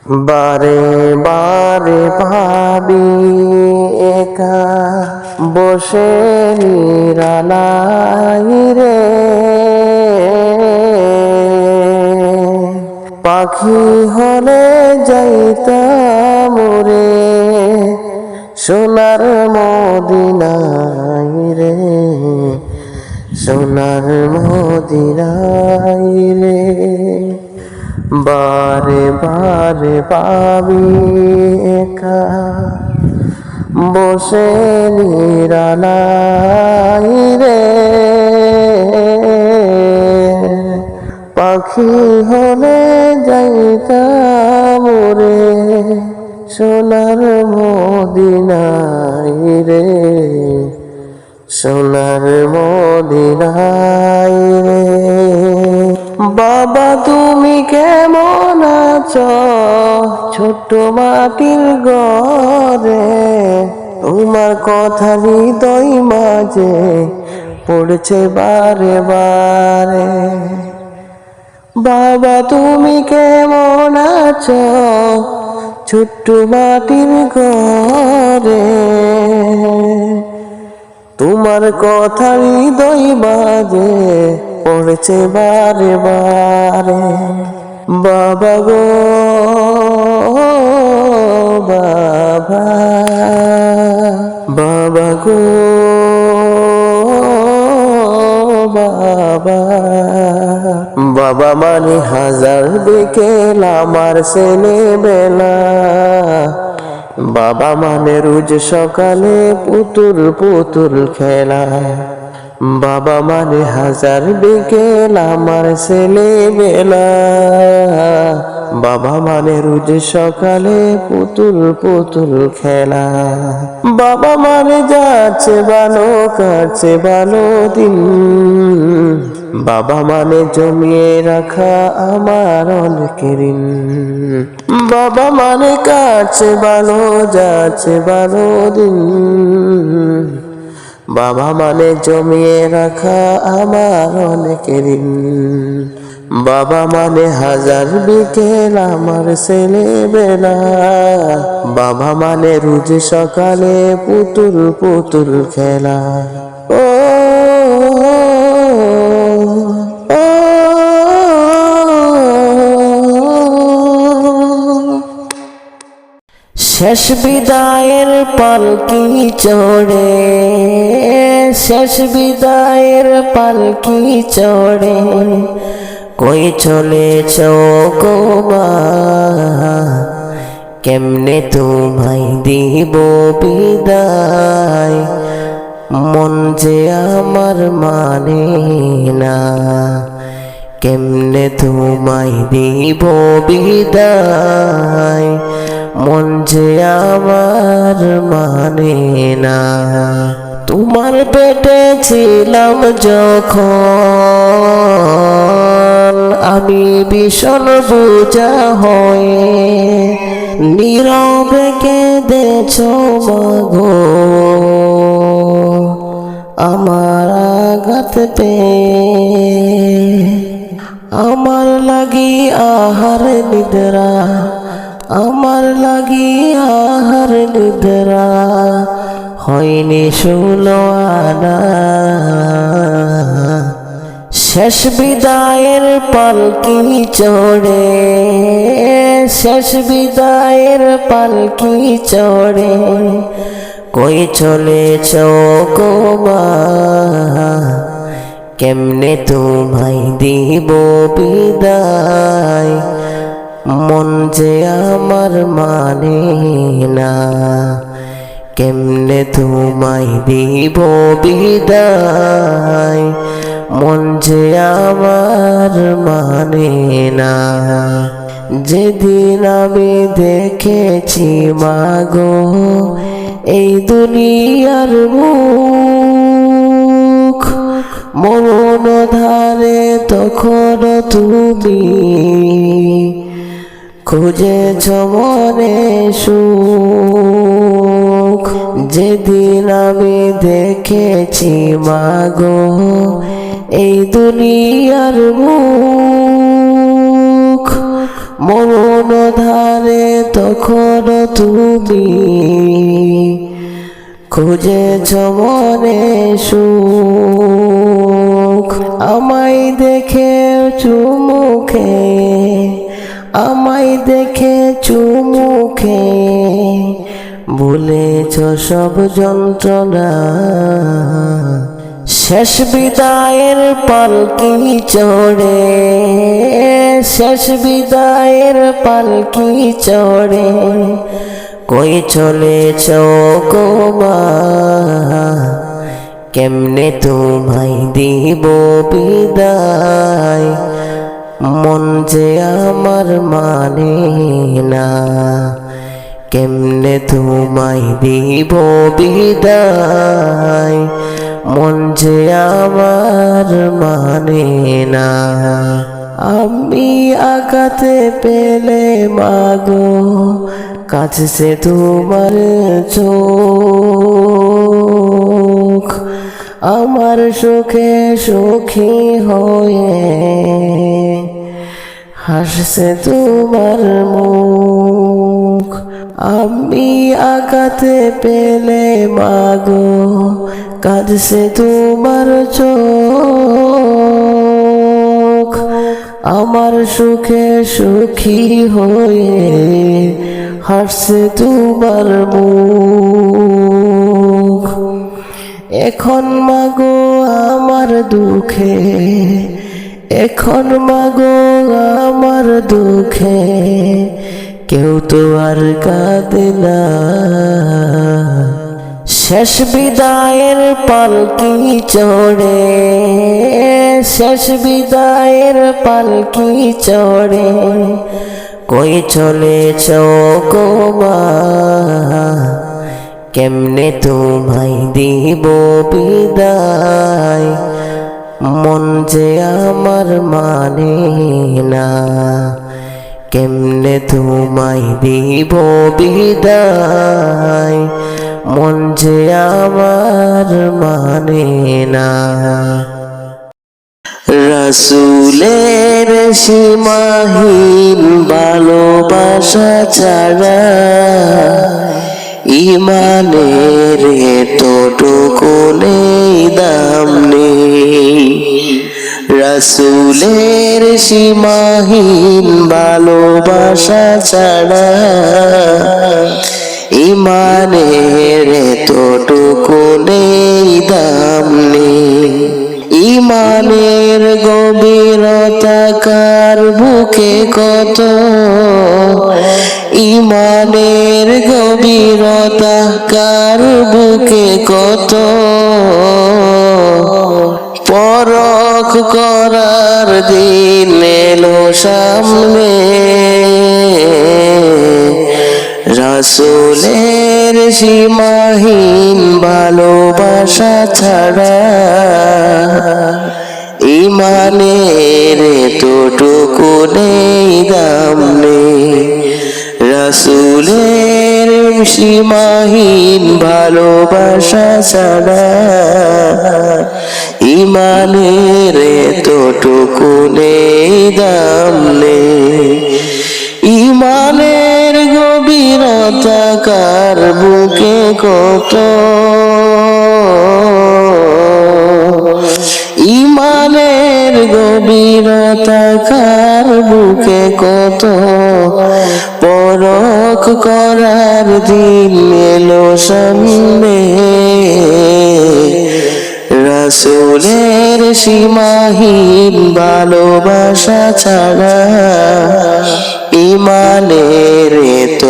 বারে বারে ভাবি একা বসে নিরালাই রে, পাখি হলে যাইতাম রে সোনার মদিনায় রে, সোনার মদিনায় রে। বারে বারে পাবি একা বসে নিরালাই রে, পাখি হলে যাইতাম রে সোনার মদিনায় রে, সোনার মদিনায় রে। বাবা তুমি কেমন আছো ছোট্ট মাটির ঘরে, তোমার কথা হৃদয় মাঝে পড়ছে বারে বারে। বাবা তুমি কেমন আছো ছোট্ট মাটির ঘরে, তোমার কথা হৃদয় মাঝে পড়ছে বারে বারে। বাবা গো বাবা, বাবা গো বাবা। বাবা মানে হাজার বিকেল আমার ছেলেবেলা, বাবা মানে রোজ সকালে পুতুল পুতুল খেলা, বাবা মানে হাজার বিকেল আমার ছেলেবেলা, বাবা মানে রোজ সকালে পুতুল পুতুল খেলা। বাবা মানে যাচ্ছে ভালো কাটছে ভালো দিন, বাবা মানে জমিয়ে রাখা আমার অনেক ঋণ, বাবা মানে কাটছে ভালো যাচ্ছে ভালো দিন, বাবা মানে জমিয়ে রাখা আমার অনেক ঋণ। বাবা মানে হাজার বিকেল আমার ছেলেবেলা, বাবা মানে রোজ সকালে পুতুল পুতুল খেলা। ও শেষ বিদায়ের পালকি চড়ে, শেষ বিদায়ের পালকি চড়ে কই চলেছ গো মা, কেমনে তোমায় দিব বিদায়, মন যে আমার মানে না, কেমনে তোমায় দিব বিদায়, মন যে আমার মানে না। তোমার পেটে ছিলাম যখন আমি ভীষণ বোঝা হয়ে, নীরবে কেঁদেছ মাগো আমার আঘাত পেয়ে, আমার লাগি আহার নিদ্রা, আমার লাগি আহার নিদ্রা হয়নি ষোলো আনা। শেষ বিদায়ের পালকি চড়ে, শেষ বিদায়ের পালকি চড়ে কই চলেছ গো মা, কেমনে তোমায় দিব বিদায়, মন যে আমার মানে না, কেমনে তোমায় দিব বিদায়, মন যে আমার মানে না। যেদিন আমি দেখেছি মাগো এই দুনিয়ার মুখ, মরণ ধারে তখন তুমি খুঁজেছ মনে সুখ, যেদিন আমি দেখেছি মাগো এই দুনিয়ার মুখ, মরণ ধারে তখন তুমি খুঁজেছ মনে সুখ। আমায় দেখে চুমুখে, আমায় দেখে চুমুখে ভুলেছ সব যন্ত্রণা। শেষ বিদায়ের পালকি চড়ে, শেষ বিদায়ের পালকি চড়ে কই চলেছ গো মা। কেমনে তোমায় দিব বিদায়, মন যে আমার মানে না। কেমনে তোমায় দিব বিদায়, মন যে আমার মানে না। আমি আঘাতে পেলে মাগো কাছে তোমার চোখ। আমার সুখে সুখী হয়ে হাসছে তোমার মুখ। আমি আঘাতে পেলে মাগো কাঁদছে তোমার চোখ। আমার সুখে সুখী হয়ে হাসছে তোমার মুখ। এখন মাগো আমার দুঃখে, এখন মাগো আমার দুঃখে কেউ তো আর কাঁদে না। শেষ বিদায়ের পালকি চড়ে, শেষ বিদায়ের পালকি চড়ে কই চলেছ গো মা। কেমনে তোমায় দিব বিদায়, মন যে আমার মানে না। কেমনে তোমায় দিব বিদায়, মন যে আমার মানে না। রাসূলের সীমাহীন ভালোবাসা ছাড়া ইমানের এতটুকু নেই দাম নেই। রাসূলের সীমাহীন ভালোবাসা ছাড়া ইমানের এতটুকু নেই দাম নেই। ইমানের গভীরতা কার বুকে কত, ইমানের গভীরতা কার বুকে কত, পরখ করার দিন এলো সামনে। রাসূলের সীমাহীন ভালোবাসা ছাড়া ইমানের এতটুকু নেই দাম নেই। রাসূলের সীমাহীন ভালোবাসা ছাড়া ইমানের এতটুকু নেই দাম নেই। ইমানের গভীরতা কার বুকে কত, ইমানের গভীরতা কার বুকে কত, পরখ করার দিন এলো সামনে। রাসূলের সীমাহীন ভালোবাসা ছাড়া ইমানের এত